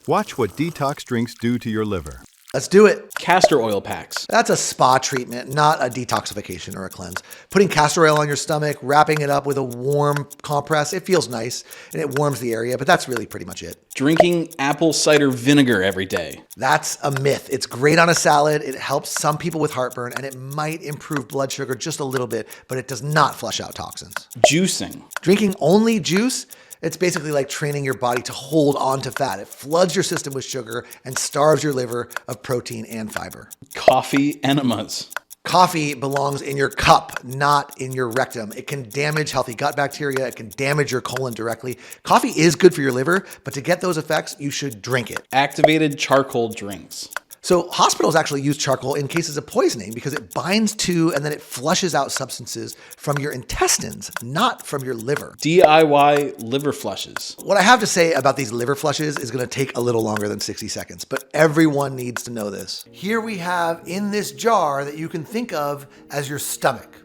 Watch what detox drinks do to your liver. Let's do it. Castor oil packs. That's a spa treatment, not a detoxification or a cleanse. Putting castor oil on your stomach, wrapping it up with a warm compress, it feels nice and it warms the area, but that's really pretty much it. Drinking apple cider vinegar every day. That's a myth. It's great on a salad. It helps some people with heartburn and it might improve blood sugar just a little bit, but it does not flush out toxins. Juicing. Drinking only juice, it's basically like training your body to hold on to fat. It floods your system with sugar and starves your liver of protein and fiber. Coffee enemas. Coffee belongs in your cup, not in your rectum. It can damage healthy gut bacteria. It can damage your colon directly. Coffee is good for your liver, but to get those effects, you should drink it. Activated charcoal drinks. So hospitals actually use charcoal in cases of poisoning because it binds to and then it flushes out substances from your intestines, not from your liver. DIY liver flushes. What I have to say about these liver flushes is going to take a little longer than 60 seconds, but everyone needs to know this. Here we have in this jar that you can think of as your stomach.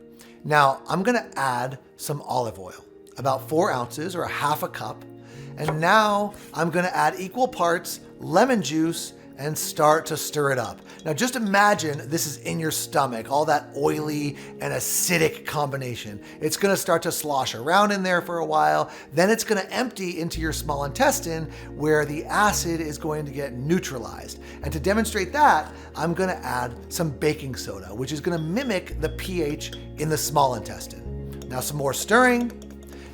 Now, I'm going to add some olive oil, about 4 ounces or a half a cup. And now I'm going to add equal parts lemon juice and start to stir it up. Now just imagine this is in your stomach, all that oily and acidic combination. It's gonna start to slosh around in there for a while, then it's gonna empty into your small intestine where the acid is going to get neutralized. And to demonstrate that, I'm gonna add some baking soda, which is gonna mimic the pH in the small intestine. Now some more stirring,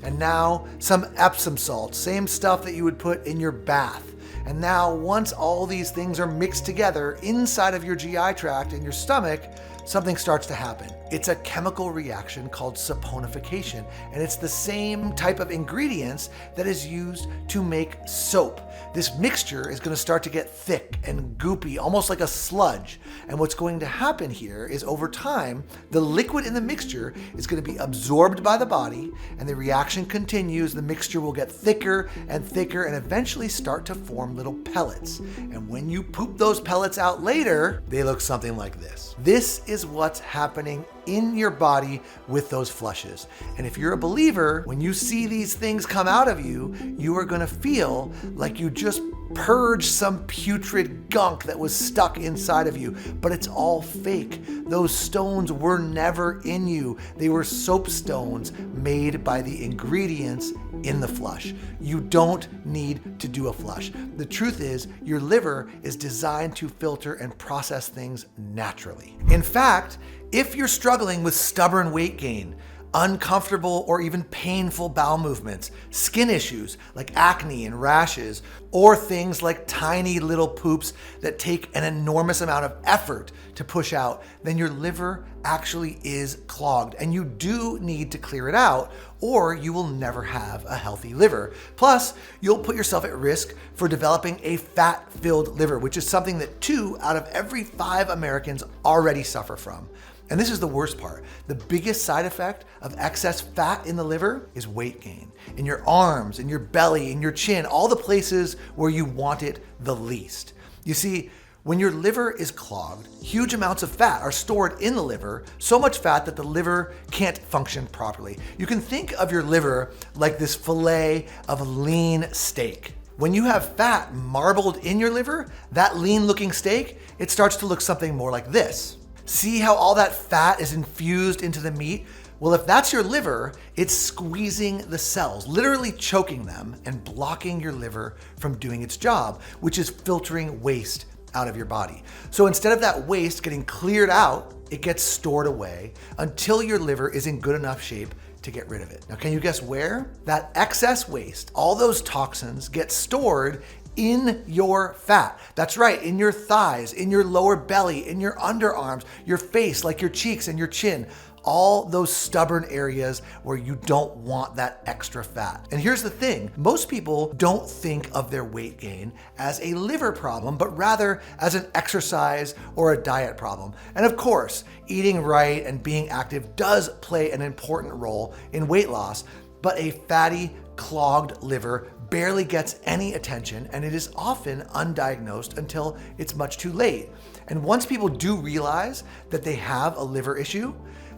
and now some Epsom salt, same stuff that you would put in your bath. And now once all these things are mixed together inside of your GI tract and your stomach, something starts to happen. It's a chemical reaction called saponification, and it's the same type of ingredients that is used to make soap. This mixture is going to start to get thick and goopy, almost like a sludge. And what's going to happen here is over time, the liquid in the mixture is going to be absorbed by the body, and the reaction continues. The mixture will get thicker and thicker and eventually start to form little pellets. And when you poop those pellets out later, they look something like this. This is what's happening in your body with those flushes. And if you're a believer, when you see these things come out of you, you are gonna feel like you just purged some putrid gunk that was stuck inside of you, but it's all fake. Those stones were never in you. They were soap stones made by the ingredients in the flush. You don't need to do a flush. The truth is, your liver is designed to filter and process things naturally. In fact, if you're struggling with stubborn weight gain, uncomfortable or even painful bowel movements, skin issues like acne and rashes, or things like tiny little poops that take an enormous amount of effort to push out, then your liver actually is clogged and you do need to clear it out or you will never have a healthy liver. Plus, you'll put yourself at risk for developing a fat-filled liver, which is something that 2 out of every 5 Americans already suffer from. And this is the worst part. The biggest side effect of excess fat in the liver is weight gain. In your arms, in your belly, in your chin, all the places where you want it the least. You see, when your liver is clogged, huge amounts of fat are stored in the liver, so much fat that the liver can't function properly. You can think of your liver like this fillet of lean steak. When you have fat marbled in your liver, that lean looking steak, it starts to look something more like this. See how all that fat is infused into the meat? Well, if that's your liver, it's squeezing the cells, literally choking them and blocking your liver from doing its job, which is filtering waste out of your body. So instead of that waste getting cleared out, it gets stored away until your liver is in good enough shape to get rid of it. Now, can you guess where? That excess waste, all those toxins get stored in your fat. That's right, in your thighs, in your lower belly, in your underarms, your face, like your cheeks and your chin. All those stubborn areas where you don't want that extra fat. And here's the thing, most people don't think of their weight gain as a liver problem, but rather as an exercise or a diet problem. And of course, eating right and being active does play an important role in weight loss, but a fatty, clogged liver barely gets any attention, and it is often undiagnosed until it's much too late. And once people do realize that they have a liver issue,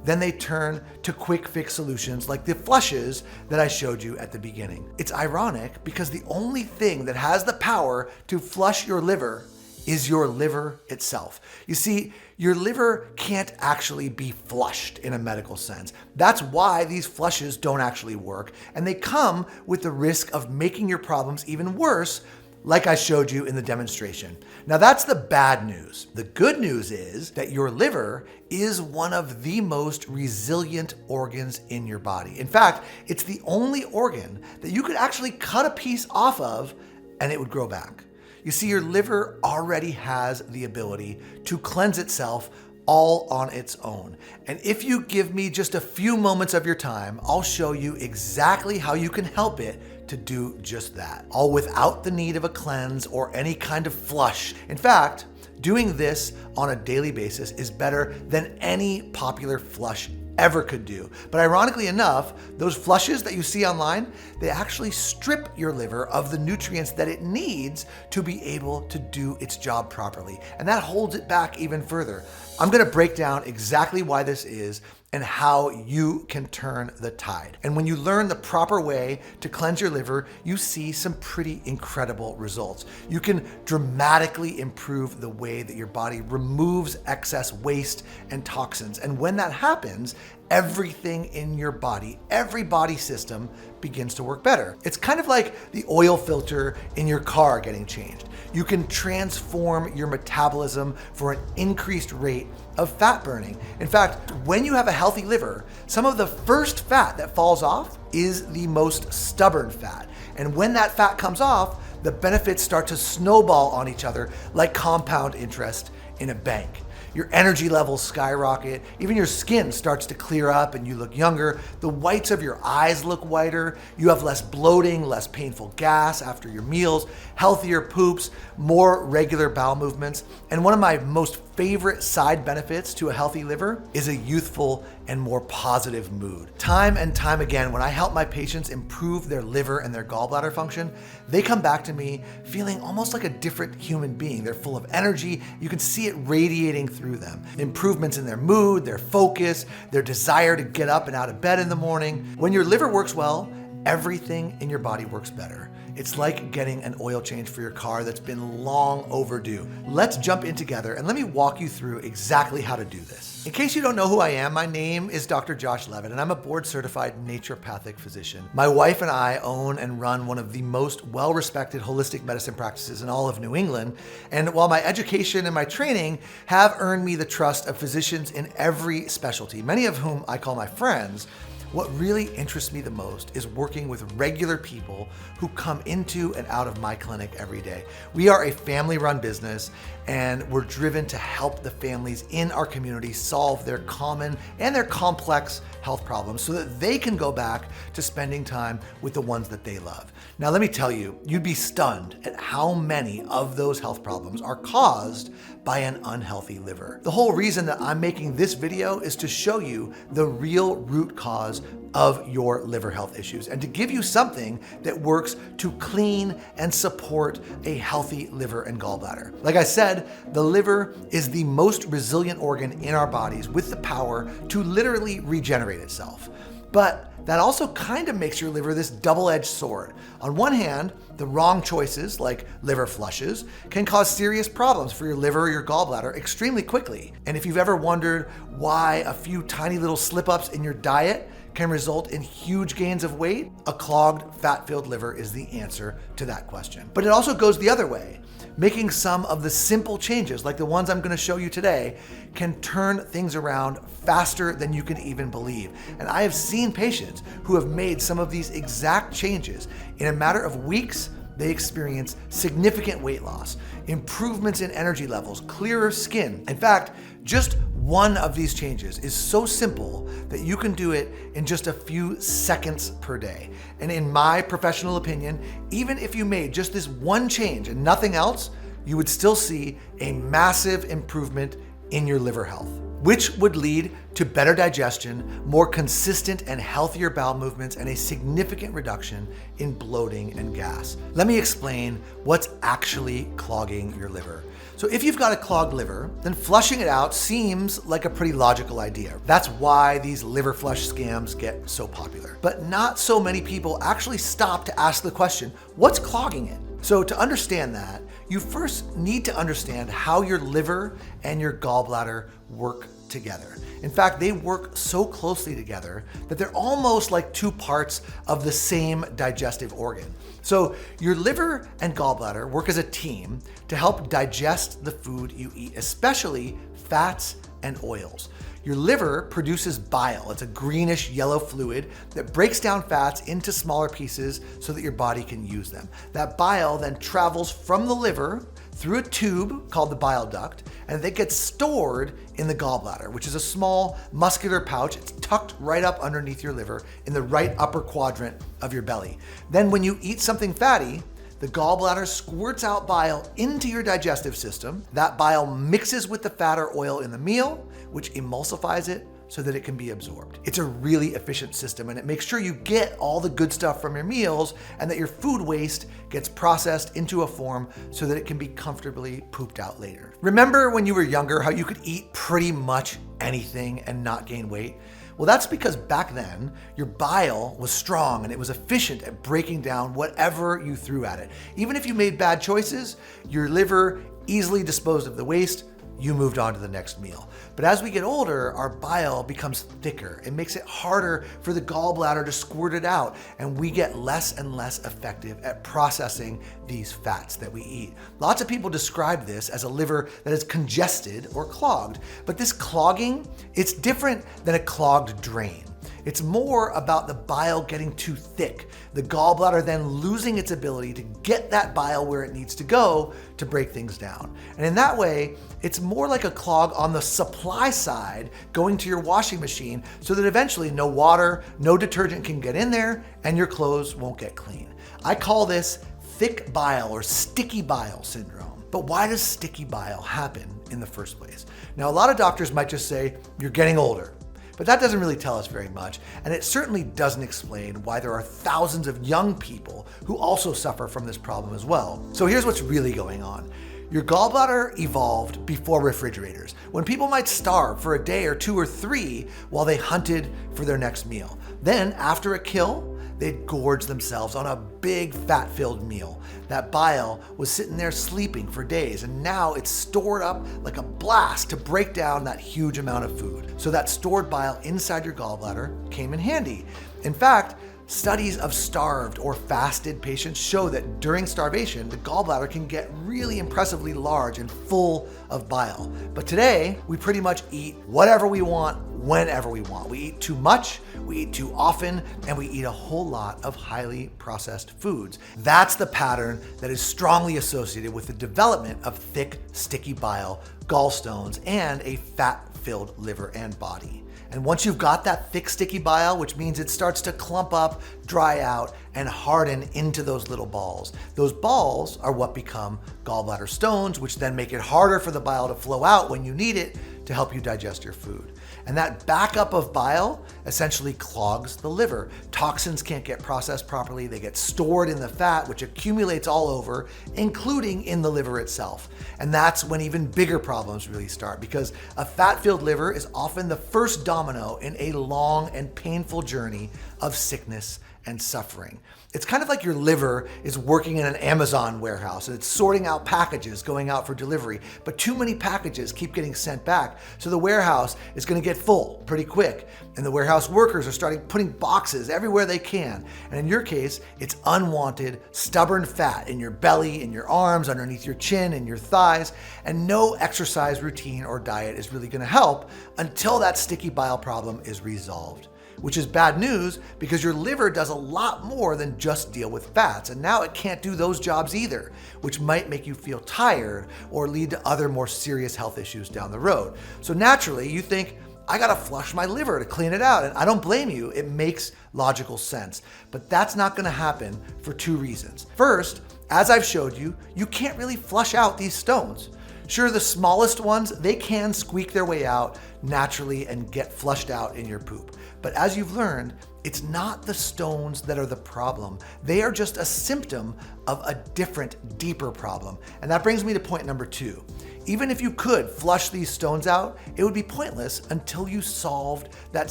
then they turn to quick fix solutions like the flushes that I showed you at the beginning. It's ironic because the only thing that has the power to flush your liver is your liver itself. You see, your liver can't actually be flushed in a medical sense. That's why these flushes don't actually work, and they come with the risk of making your problems even worse, like I showed you in the demonstration. Now that's the bad news. The good news is that your liver is one of the most resilient organs in your body. In fact, it's the only organ that you could actually cut a piece off of and it would grow back. You see, your liver already has the ability to cleanse itself all on its own. And if you give me just a few moments of your time, I'll show you exactly how you can help it to do just that, all without the need of a cleanse or any kind of flush. In fact, doing this on a daily basis is better than any popular flush ever could do. But ironically enough, those flushes that you see online, they actually strip your liver of the nutrients that it needs to be able to do its job properly. And that holds it back even further. I'm gonna break down exactly why this is and how you can turn the tide. And when you learn the proper way to cleanse your liver, you see some pretty incredible results. You can dramatically improve the way that your body removes excess waste and toxins. And when that happens, everything in your body, every body system begins to work better. It's kind of like the oil filter in your car getting changed. You can transform your metabolism for an increased rate of fat burning. In fact, when you have a healthy liver, some of the first fat that falls off is the most stubborn fat. And when that fat comes off, the benefits start to snowball on each other like compound interest in a bank. Your energy levels skyrocket, even your skin starts to clear up and you look younger. The whites of your eyes look whiter. You have less bloating, less painful gas after your meals, healthier poops, more regular bowel movements. And one of my most favorite side benefits to a healthy liver is a youthful and more positive mood. Time and time again, when I help my patients improve their liver and their gallbladder function, they come back to me feeling almost like a different human being. They're full of energy. You can see it radiating through them. Improvements in their mood, their focus, their desire to get up and out of bed in the morning. When your liver works well, everything in your body works better. It's like getting an oil change for your car that's been long overdue. Let's jump in together and let me walk you through exactly how to do this. In case you don't know who I am, my name is Dr. Josh Levitt and I'm a board-certified naturopathic physician. My wife and I own and run one of the most well-respected holistic medicine practices in all of New England. And while my education and my training have earned me the trust of physicians in every specialty, many of whom I call my friends, what really interests me the most is working with regular people who come into and out of my clinic every day. We are a family-run business and we're driven to help the families in our community solve their common and their complex health problems so that they can go back to spending time with the ones that they love. Now, let me tell you, you'd be stunned at how many of those health problems are caused by an unhealthy liver. The whole reason that I'm making this video is to show you the real root cause of your liver health issues and to give you something that works to clean and support a healthy liver and gallbladder. Like I said, the liver is the most resilient organ in our bodies with the power to literally regenerate itself. But that also kind of makes your liver this double-edged sword. On one hand, the wrong choices, like liver flushes, can cause serious problems for your liver or your gallbladder extremely quickly. And if you've ever wondered why a few tiny little slip-ups in your diet can result in huge gains of weight, a clogged, fat-filled liver is the answer to that question. But it also goes the other way. Making some of the simple changes, like the ones I'm going to show you today, can turn things around faster than you can even believe. And I have seen patients who have made some of these exact changes. In a matter of weeks, they experience significant weight loss, improvements in energy levels, clearer skin. In fact, just one of these changes is so simple that you can do it in just a few seconds per day. And in my professional opinion, even if you made just this one change and nothing else, you would still see a massive improvement in your liver health. which would lead to better digestion, more consistent and healthier bowel movements, and a significant reduction in bloating and gas. Let me explain what's actually clogging your liver. So if you've got a clogged liver, then flushing it out seems like a pretty logical idea. That's why these liver flush scams get so popular. But not so many people actually stop to ask the question, what's clogging it? So to understand that, you first need to understand how your liver and your gallbladder work together. In fact, they work so closely together that they're almost like two parts of the same digestive organ. So your liver and gallbladder work as a team to help digest the food you eat, especially fats and oils. Your liver produces bile. It's a greenish yellow fluid that breaks down fats into smaller pieces so that your body can use them. That bile then travels from the liver through a tube called the bile duct, and it gets stored in the gallbladder, which is a small muscular pouch. It's tucked right up underneath your liver in the right upper quadrant of your belly. Then when you eat something fatty, the gallbladder squirts out bile into your digestive system. That bile mixes with the fat or oil in the meal, which emulsifies it so that it can be absorbed. It's a really efficient system, and it makes sure you get all the good stuff from your meals and that your food waste gets processed into a form so that it can be comfortably pooped out later. Remember when you were younger how you could eat pretty much anything and not gain weight? Well, that's because back then, your bile was strong and it was efficient at breaking down whatever you threw at it. Even if you made bad choices, your liver easily disposed of the waste, you moved on to the next meal. But as we get older, our bile becomes thicker. It makes it harder for the gallbladder to squirt it out, and we get less and less effective at processing these fats that we eat. Lots of people describe this as a liver that is congested or clogged, but this clogging, it's different than a clogged drain. It's more about the bile getting too thick, the gallbladder then losing its ability to get that bile where it needs to go to break things down. And in that way, it's more like a clog on the supply side going to your washing machine so that eventually no water, no detergent can get in there and your clothes won't get clean. I call this thick bile or sticky bile syndrome. But why does sticky bile happen in the first place? Now, a lot of doctors might just say, you're getting older. But that doesn't really tell us very much, and it certainly doesn't explain why there are thousands of young people who also suffer from this problem as well. So here's what's really going on. Your gallbladder evolved before refrigerators, when people might starve for a day or two or three while they hunted for their next meal. Then, after a kill, they'd gorge themselves on a big fat-filled meal. That bile was sitting there sleeping for days, and now it's stored up like a blast to break down that huge amount of food. So that stored bile inside your gallbladder came in handy. In fact, studies of starved or fasted patients show that during starvation, the gallbladder can get really impressively large and full of bile. But today, we pretty much eat whatever we want, whenever we want. We eat too much, we eat too often, and we eat a whole lot of highly processed foods. That's the pattern that is strongly associated with the development of thick, sticky bile, gallstones, and a fat-filled liver and body. And once you've got that thick, sticky bile, which means it starts to clump up, dry out, and harden into those little balls. Those balls are what become gallbladder stones, which then make it harder for the bile to flow out when you need it to help you digest your food. And that backup of bile essentially clogs the liver. Toxins can't get processed properly. They get stored in the fat, which accumulates all over, including in the liver itself. And that's when even bigger problems really start, because a fat-filled liver is often the first domino in a long and painful journey of sickness and suffering. It's kind of like your liver is working in an Amazon warehouse and it's sorting out packages going out for delivery, but too many packages keep getting sent back. So the warehouse is going to get full pretty quick, and the warehouse workers are starting putting boxes everywhere they can. And in your case, it's unwanted, stubborn fat in your belly, in your arms, underneath your chin, in your thighs, and no exercise routine or diet is really going to help until that sticky bile problem is resolved. Which is bad news because your liver does a lot more than just deal with fats, and now it can't do those jobs either, which might make you feel tired or lead to other more serious health issues down the road. So naturally, you think, I gotta flush my liver to clean it out, and I don't blame you. It makes logical sense, but that's not gonna happen for two reasons. First, as I've showed you, you can't really flush out these stones. Sure, the smallest ones, they can squeak their way out naturally and get flushed out in your poop. But as you've learned, it's not the stones that are the problem. They are just a symptom of a different, deeper problem. And that brings me to point number 2. Even if you could flush these stones out, it would be pointless until you solved that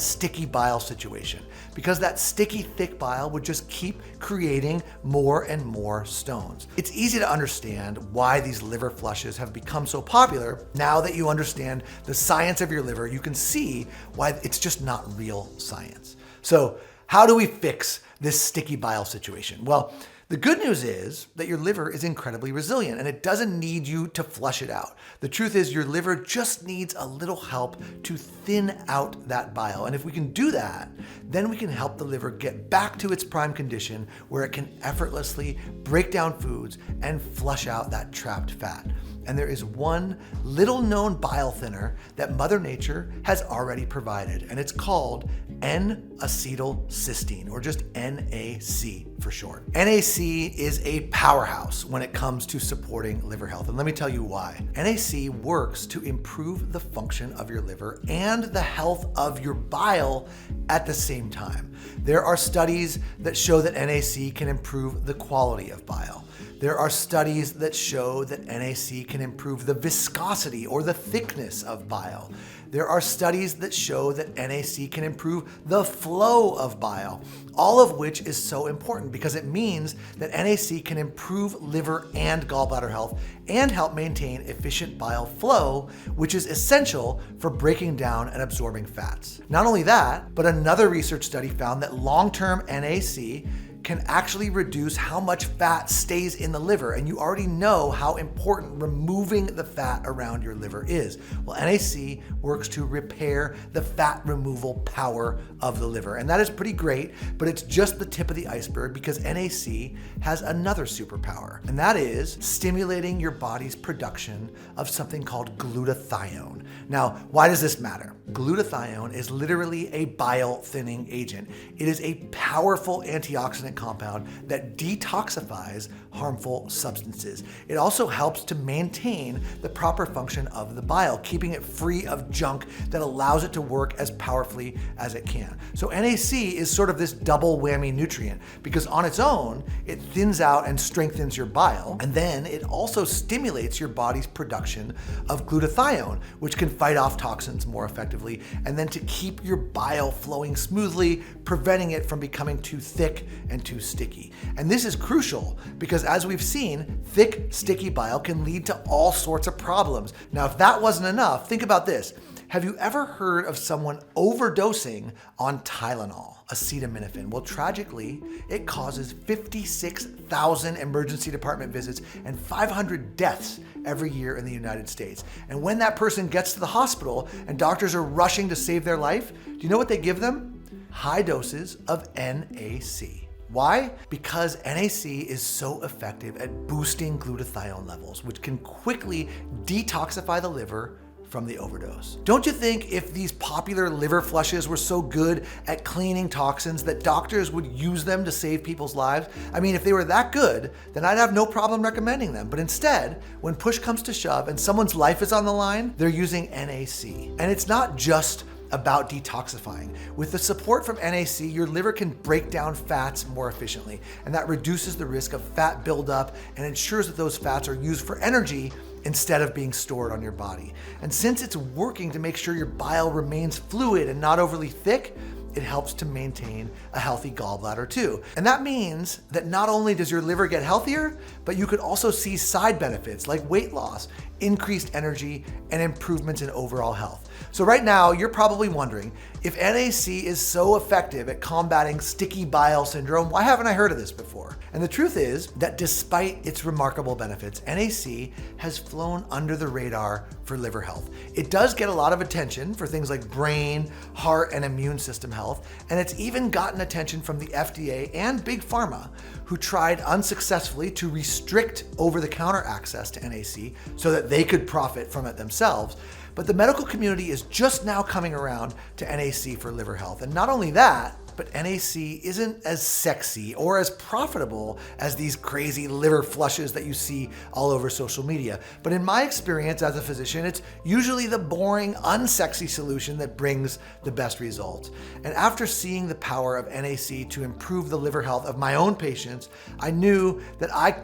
sticky bile situation, because that sticky, thick bile would just keep creating more and more stones. It's easy to understand why these liver flushes have become so popular. Now that you understand the science of your liver, you can see why it's just not real science. So how do we fix this sticky bile situation? Well, the good news is that your liver is incredibly resilient and it doesn't need you to flush it out. The truth is your liver just needs a little help to thin out that bile. And if we can do that, then we can help the liver get back to its prime condition where it can effortlessly break down foods and flush out that trapped fat. And there is one little known bile thinner that Mother Nature has already provided, and it's called N-acetylcysteine, or just NAC for short. NAC is a powerhouse when it comes to supporting liver health, and let me tell you why. NAC works to improve the function of your liver and the health of your bile at the same time. There are studies that show that NAC can improve the quality of bile. There are studies that show that NAC can improve the viscosity or the thickness of bile. There are studies that show that NAC can improve the flow of bile, all of which is so important because it means that NAC can improve liver and gallbladder health and help maintain efficient bile flow, which is essential for breaking down and absorbing fats. Not only that, but another research study found that long-term NAC can actually reduce how much fat stays in the liver. And you already know how important removing the fat around your liver is. Well, NAC works to repair the fat removal power of the liver. And that is pretty great, but it's just the tip of the iceberg because NAC has another superpower, and that is stimulating your body's production of something called glutathione. Now, why does this matter? Glutathione is literally a bile thinning agent. It is a powerful antioxidant compound that detoxifies harmful substances. It also helps to maintain the proper function of the bile, keeping it free of junk that allows it to work as powerfully as it can. So NAC is sort of this double whammy nutrient because on its own, it thins out and strengthens your bile, and then it also stimulates your body's production of glutathione, which can fight off toxins more effectively, and then to keep your bile flowing smoothly, preventing it from becoming too thick and too sticky. And this is crucial because as we've seen, thick, sticky bile can lead to all sorts of problems. Now, if that wasn't enough, think about this. Have you ever heard of someone overdosing on Tylenol, acetaminophen? Well, tragically, it causes 56,000 emergency department visits and 500 deaths every year in the United States. And when that person gets to the hospital and doctors are rushing to save their life, do you know what they give them? High doses of NAC. Why? Because NAC is so effective at boosting glutathione levels, which can quickly detoxify the liver from the overdose. Don't you think if these popular liver flushes were so good at cleaning toxins that doctors would use them to save people's lives? I mean, if they were that good, then I'd have no problem recommending them. But instead, when push comes to shove and someone's life is on the line, they're using NAC. And it's not just about detoxifying. With the support from NAC, your liver can break down fats more efficiently, and that reduces the risk of fat buildup and ensures that those fats are used for energy instead of being stored on your body. And since it's working to make sure your bile remains fluid and not overly thick, it helps to maintain a healthy gallbladder too. And that means that not only does your liver get healthier, but you could also see side benefits like weight loss, increased energy, and improvements in overall health. So right now, you're probably wondering, if NAC is so effective at combating sticky bile syndrome, why haven't I heard of this before? And the truth is that despite its remarkable benefits, NAC has flown under the radar for liver health. It does get a lot of attention for things like brain, heart, and immune system health, and it's even gotten attention from the FDA and Big Pharma, who tried unsuccessfully to restrict over-the-counter access to NAC so that they could profit from it themselves. But the medical community is just now coming around to NAC for liver health. And not only that, but NAC isn't as sexy or as profitable as these crazy liver flushes that you see all over social media. But in my experience as a physician, it's usually the boring, unsexy solution that brings the best results. And after seeing the power of NAC to improve the liver health of my own patients, I knew that I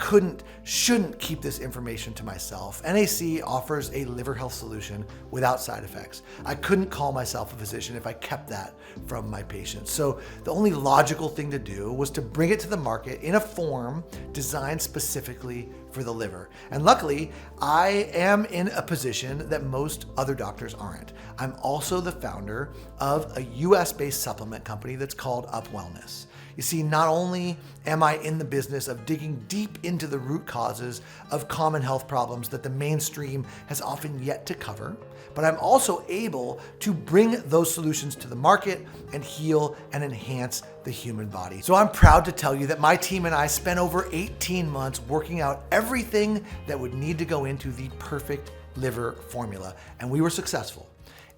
shouldn't keep this information to myself. NAC offers a liver health solution without side effects. I couldn't call myself a physician if I kept that from my patients. So the only logical thing to do was to bring it to the market in a form designed specifically for the liver. And luckily, I am in a position that most other doctors aren't. I'm also the founder of a US-based supplement company that's called Up Wellness. You see, not only am I in the business of digging deep into the root causes of common health problems that the mainstream has often yet to cover, but I'm also able to bring those solutions to the market and heal and enhance the human body. So I'm proud to tell you that my team and I spent over 18 months working out everything that would need to go into the perfect liver formula, and we were successful.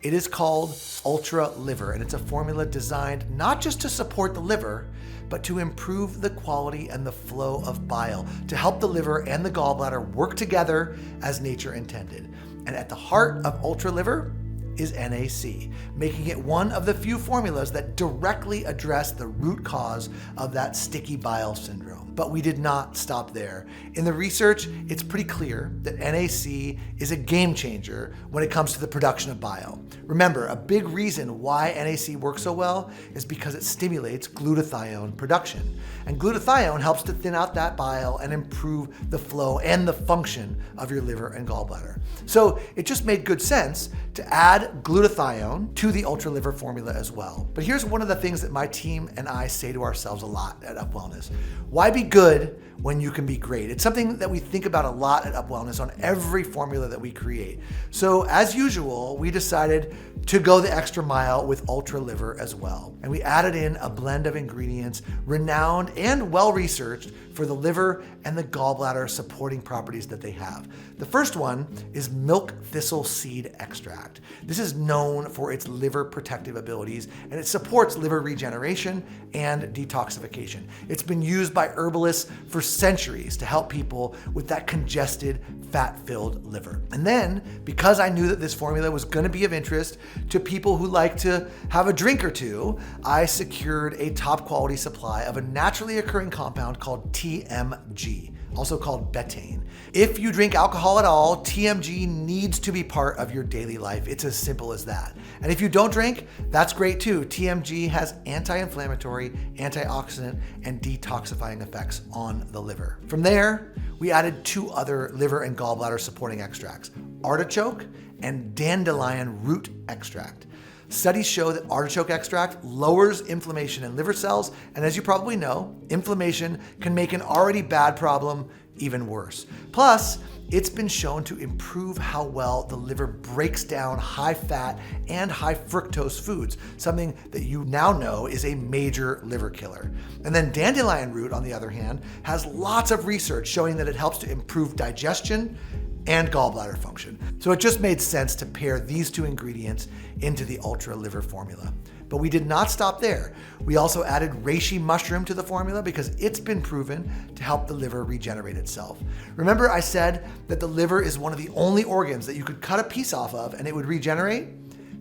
It is called Ultra Liver, and it's a formula designed not just to support the liver, but to improve the quality and the flow of bile, to help the liver and the gallbladder work together as nature intended. And at the heart of Ultra Liver is NAC, making it one of the few formulas that directly address the root cause of that sticky bile syndrome. But we did not stop there. In the research, it's pretty clear that NAC is a game changer when it comes to the production of bile. Remember, a big reason why NAC works so well is because it stimulates glutathione production. And glutathione helps to thin out that bile and improve the flow and the function of your liver and gallbladder. So it just made good sense to add glutathione to the Ultra Liver formula as well. But here's one of the things that my team and I say to ourselves a lot at Up Wellness. Why be good when you can be great? It's something that we think about a lot at Up Wellness on every formula that we create. So as usual, we decided to go the extra mile with Ultra Liver as well. And we added in a blend of ingredients renowned and well-researched for the liver and the gallbladder supporting properties that they have. The first one is milk thistle seed extract. This is known for its liver protective abilities, and it supports liver regeneration and detoxification. It's been used by herbalists for centuries to help people with that congested, fat-filled liver. And then, because I knew that this formula was going to be of interest to people who like to have a drink or two, I secured a top quality supply of a naturally occurring compound called TMG, also called betaine. If you drink alcohol at all, TMG needs to be part of your daily life. It's as simple as that. And if you don't drink, that's great too. TMG has anti-inflammatory, antioxidant, and detoxifying effects on the liver. From there, we added 2 other liver and gallbladder supporting extracts, artichoke and dandelion root extract. Studies show that artichoke extract lowers inflammation in liver cells, and as you probably know, inflammation can make an already bad problem even worse. Plus, it's been shown to improve how well the liver breaks down high fat and high fructose foods, something that you now know is a major liver killer. And then dandelion root, on the other hand, has lots of research showing that it helps to improve digestion and gallbladder function. So it just made sense to pair these 2 ingredients into the Ultra Liver formula. But we did not stop there. We also added reishi mushroom to the formula because it's been proven to help the liver regenerate itself. Remember I said that the liver is one of the only organs that you could cut a piece off of and it would regenerate?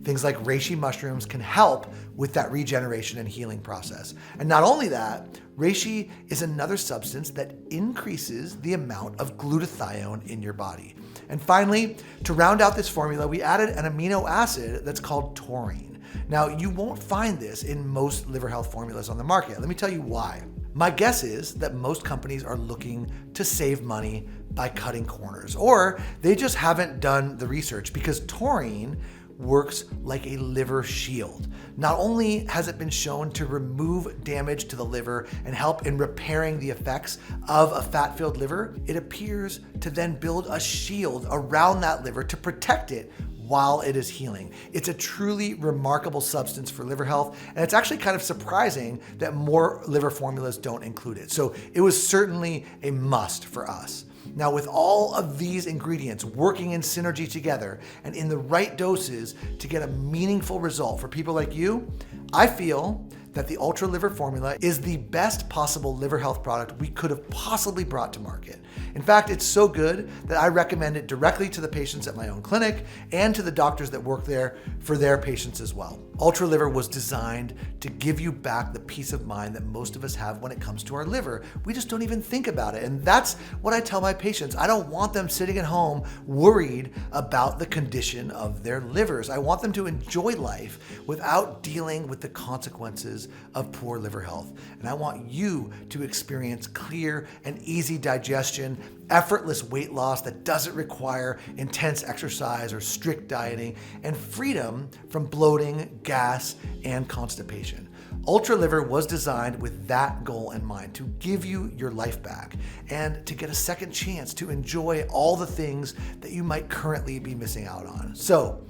Things like reishi mushrooms can help with that regeneration and healing process. And not only that, reishi is another substance that increases the amount of glutathione in your body. And finally, to round out this formula, we added an amino acid that's called taurine. Now, you won't find this in most liver health formulas on the market. Let me tell you why. My guess is that most companies are looking to save money by cutting corners, or they just haven't done the research because taurine works like a liver shield. Not only has it been shown to remove damage to the liver and help in repairing the effects of a fat-filled liver, it appears to then build a shield around that liver to protect it while it is healing. It's a truly remarkable substance for liver health, and it's actually kind of surprising that more liver formulas don't include it. So it was certainly a must for us. Now, with all of these ingredients working in synergy together and in the right doses to get a meaningful result for people like you, I feel that the Ultra Liver formula is the best possible liver health product we could have possibly brought to market. In fact, it's so good that I recommend it directly to the patients at my own clinic and to the doctors that work there for their patients as well. Ultra Liver was designed to give you back the peace of mind that most of us have when it comes to our liver. We just don't even think about it. And that's what I tell my patients. I don't want them sitting at home worried about the condition of their livers. I want them to enjoy life without dealing with the consequences of poor liver health. And I want you to experience clear and easy digestion, effortless weight loss that doesn't require intense exercise or strict dieting, and freedom from bloating, gas, and constipation. Ultra Liver was designed with that goal in mind, to give you your life back and to get a second chance to enjoy all the things that you might currently be missing out on. So,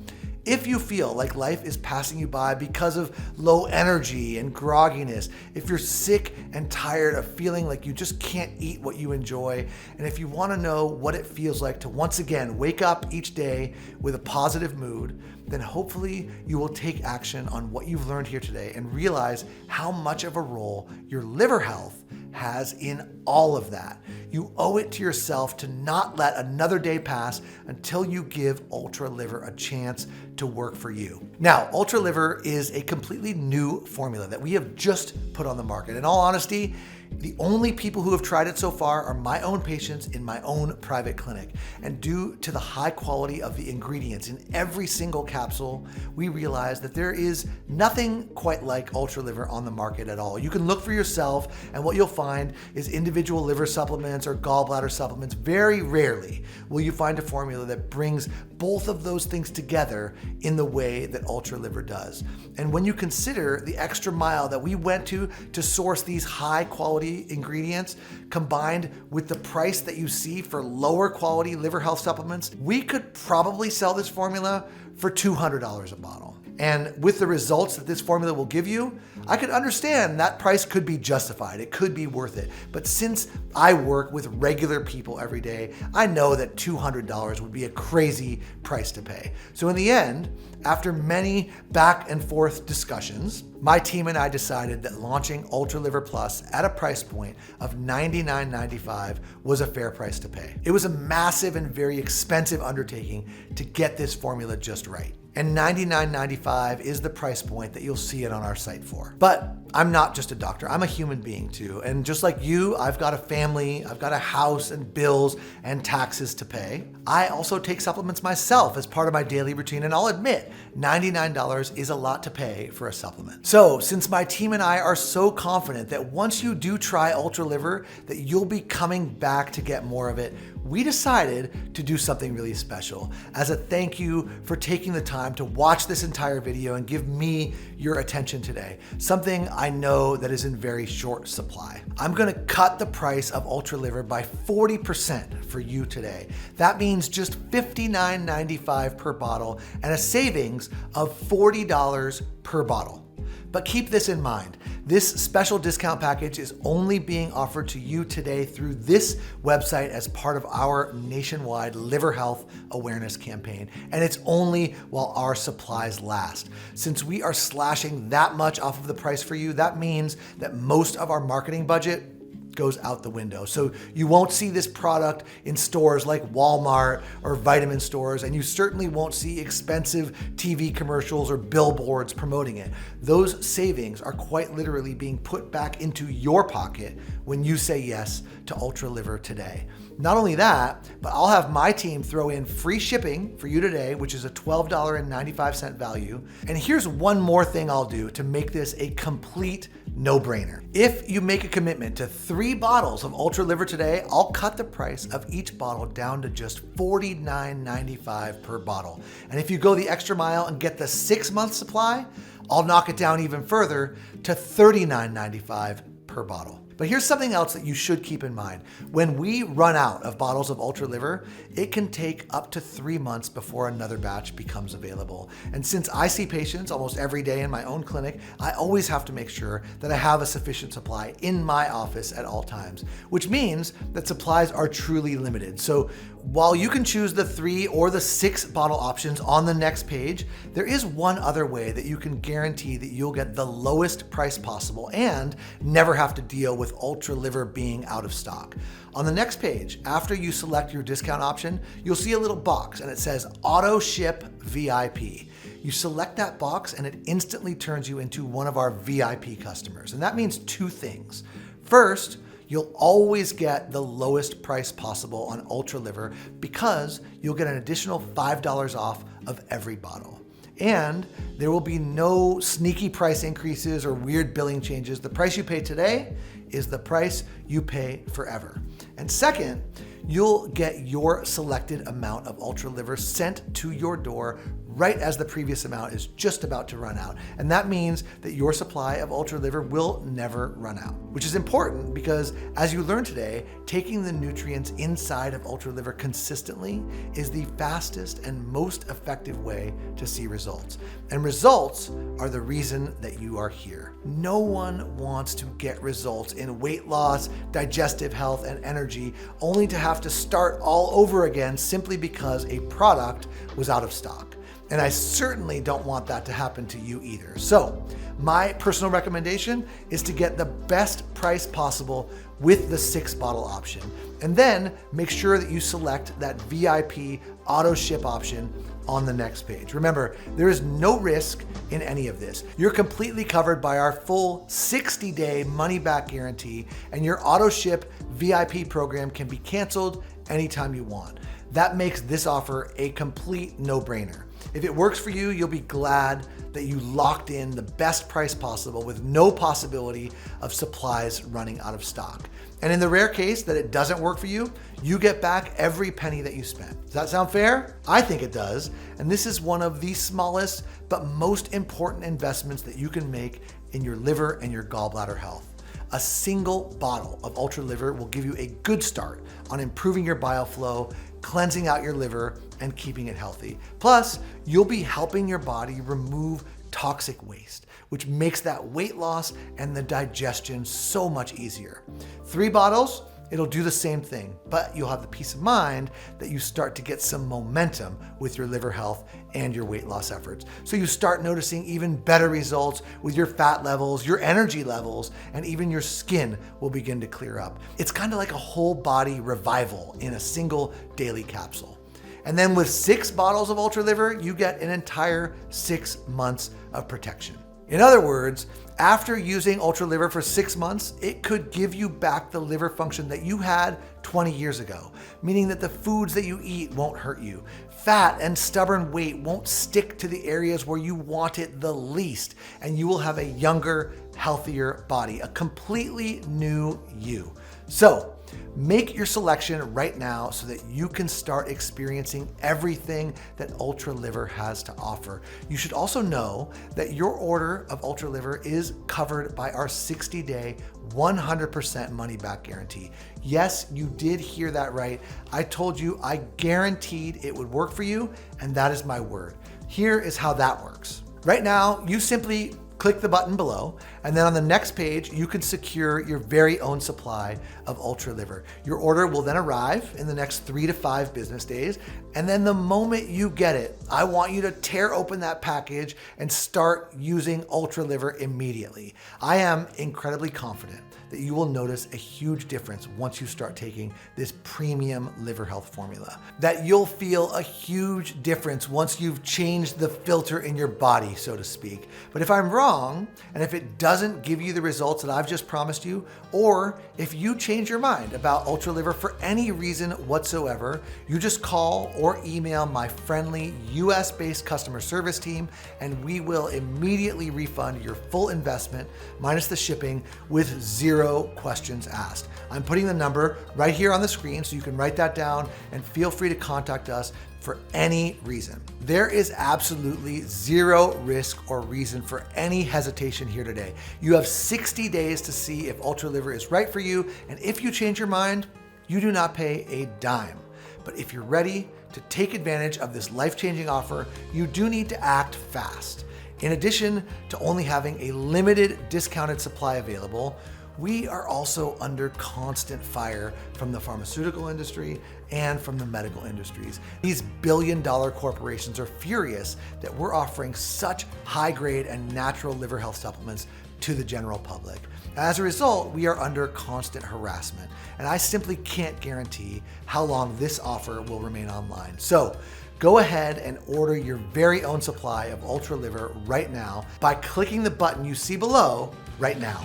if you feel like life is passing you by because of low energy and grogginess, if you're sick and tired of feeling like you just can't eat what you enjoy, and if you want to know what it feels like to once again wake up each day with a positive mood, then hopefully you will take action on what you've learned here today and realize how much of a role your liver health has in all of that. You owe it to yourself to not let another day pass until you give Ultra Liver a chance to work for you. Now, Ultra Liver is a completely new formula that we have just put on the market. In all honesty, the only people who have tried it so far are my own patients in my own private clinic. And due to the high quality of the ingredients in every single capsule, we realize that there is nothing quite like Ultra Liver on the market at all. You can look for yourself, and what you'll find is individual liver supplements or gallbladder supplements. Very rarely will you find a formula that brings both of those things together in the way that Ultra Liver does. And when you consider the extra mile that we went to source these high quality ingredients combined with the price that you see for lower quality liver health supplements, we could probably sell this formula for $200 a bottle. And with the results that this formula will give you, I could understand that price could be justified. It could be worth it. But since I work with regular people every day, I know that $200 would be a crazy price to pay. So in the end, after many back and forth discussions, my team and I decided that launching Ultra Liver Plus at a price point of $99.95 was a fair price to pay. It was a massive and very expensive undertaking to get this formula just right. And $99.95 is the price point that you'll see it on our site for. But I'm not just a doctor, I'm a human being too. And just like you, I've got a family, I've got a house and bills and taxes to pay. I also take supplements myself as part of my daily routine, and I'll admit, $99 is a lot to pay for a supplement. So since my team and I are so confident that once you do try Ultra Liver, that you'll be coming back to get more of it, we decided to do something really special as a thank you for taking the time to watch this entire video and give me your attention today. Something I know that is in very short supply. I'm gonna cut the price of Ultra Liver by 40% for you today. That means just $59.95 per bottle and a savings of $40 per bottle. But keep this in mind. This special discount package is only being offered to you today through this website as part of our nationwide liver health awareness campaign. And it's only while our supplies last. Since we are slashing that much off of the price for you, that means that most of our marketing budget goes out the window. So you won't see this product in stores like Walmart or vitamin stores, and you certainly won't see expensive TV commercials or billboards promoting it. Those savings are quite literally being put back into your pocket when you say yes to Ultra Liver today. Not only that, but I'll have my team throw in free shipping for you today, which is a $12.95 value. And here's one more thing I'll do to make this a complete no-brainer. If you make a commitment to 3 bottles of Ultra Liver today, I'll cut the price of each bottle down to just $49.95 per bottle. And if you go the extra mile and get the 6-month supply, I'll knock it down even further to $39.95 per bottle. But here's something else that you should keep in mind. When we run out of bottles of Ultra Liver, it can take up to 3 months before another batch becomes available. And since I see patients almost every day in my own clinic, I always have to make sure that I have a sufficient supply in my office at all times, which means that supplies are truly limited. So while you can choose the 3 or the 6 bottle options on the next page, there is one other way that you can guarantee that you'll get the lowest price possible and never have to deal with Ultra Liver being out of stock. On the next page, after you select your discount option, you'll see a little box and it says Auto Ship VIP. You select that box and it instantly turns you into one of our VIP customers. And that means 2 things. First, you'll always get the lowest price possible on Ultra Liver because you'll get an additional $5 off of every bottle. And there will be no sneaky price increases or weird billing changes. The price you pay today is the price you pay forever. And second, you'll get your selected amount of Ultra Liver sent to your door right as the previous amount is just about to run out. And that means that your supply of Ultra Liver will never run out, which is important because as you learned today, taking the nutrients inside of Ultra Liver consistently is the fastest and most effective way to see results. And results are the reason that you are here. No one wants to get results in weight loss, digestive health, and energy only to have to start all over again simply because a product was out of stock. And I certainly don't want that to happen to you either. So my personal recommendation is to get the best price possible with the 6 bottle option. And then make sure that you select that VIP auto ship option on the next page. Remember, there is no risk in any of this. You're completely covered by our full 60-day money-back guarantee, and your auto ship VIP program can be canceled anytime you want. That makes this offer a complete no-brainer. If it works for you, you'll be glad that you locked in the best price possible with no possibility of supplies running out of stock. And in the rare case that it doesn't work for you, you get back every penny that you spent. Does that sound fair? I think it does. And this is one of the smallest but most important investments that you can make in your liver and your gallbladder health. A single bottle of Ultra Liver will give you a good start on improving your bile flow, cleansing out your liver, and keeping it healthy. Plus, you'll be helping your body remove toxic waste, which makes that weight loss and the digestion so much easier. 3 bottles, it'll do the same thing, but you'll have the peace of mind that you start to get some momentum with your liver health and your weight loss efforts. So you start noticing even better results with your fat levels, your energy levels, and even your skin will begin to clear up. It's kind of like a whole body revival in a single daily capsule. And then with 6 bottles of Ultra Liver, you get an entire 6 months of protection. In other words, after using Ultra Liver for 6 months, it could give you back the liver function that you had 20 years ago, meaning that the foods that you eat won't hurt you. Fat and stubborn weight won't stick to the areas where you want it the least, and you will have a younger, healthier body, a completely new you. So, make your selection right now so that you can start experiencing everything that Ultra Liver has to offer. You should also know that your order of Ultra Liver is covered by our 60-day, 100% money-back guarantee. Yes, you did hear that right. I told you I guaranteed it would work for you, and that is my word. Here is how that works. Right now, you simply click the button below, and then on the next page, you can secure your very own supply of Ultra Liver. Your order will then arrive in the next 3 to 5 business days, and then the moment you get it, I want you to tear open that package and start using Ultra Liver immediately. I am incredibly confident that you will notice a huge difference once you start taking this premium liver health formula. That you'll feel a huge difference once you've changed the filter in your body, so to speak. But if I'm wrong, and if it doesn't give you the results that I've just promised you, or if you change your mind about Ultra Liver for any reason whatsoever, you just call or email my friendly US-based customer service team, and we will immediately refund your full investment minus the shipping with 0 questions asked. I'm putting the number right here on the screen so you can write that down, and feel free to contact us for any reason. There is absolutely 0 risk or reason for any hesitation here today. You have 60 days to see if Ultra Liver is right for you, and if you change your mind, you do not pay a dime. But if you're ready to take advantage of this life-changing offer, you do need to act fast. In addition to only having a limited discounted supply available, We are also under constant fire from the pharmaceutical industry and from the medical industries. These billion-dollar corporations are furious that we're offering such high-grade and natural liver health supplements to the general public. As a result, we are under constant harassment, and I simply can't guarantee how long this offer will remain online. So go ahead and order your very own supply of Ultra Liver right now by clicking the button you see below right now.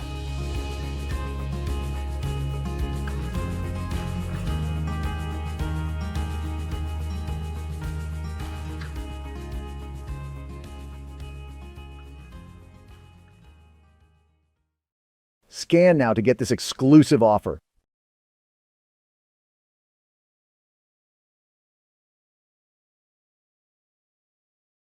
Scan now to get this exclusive offer.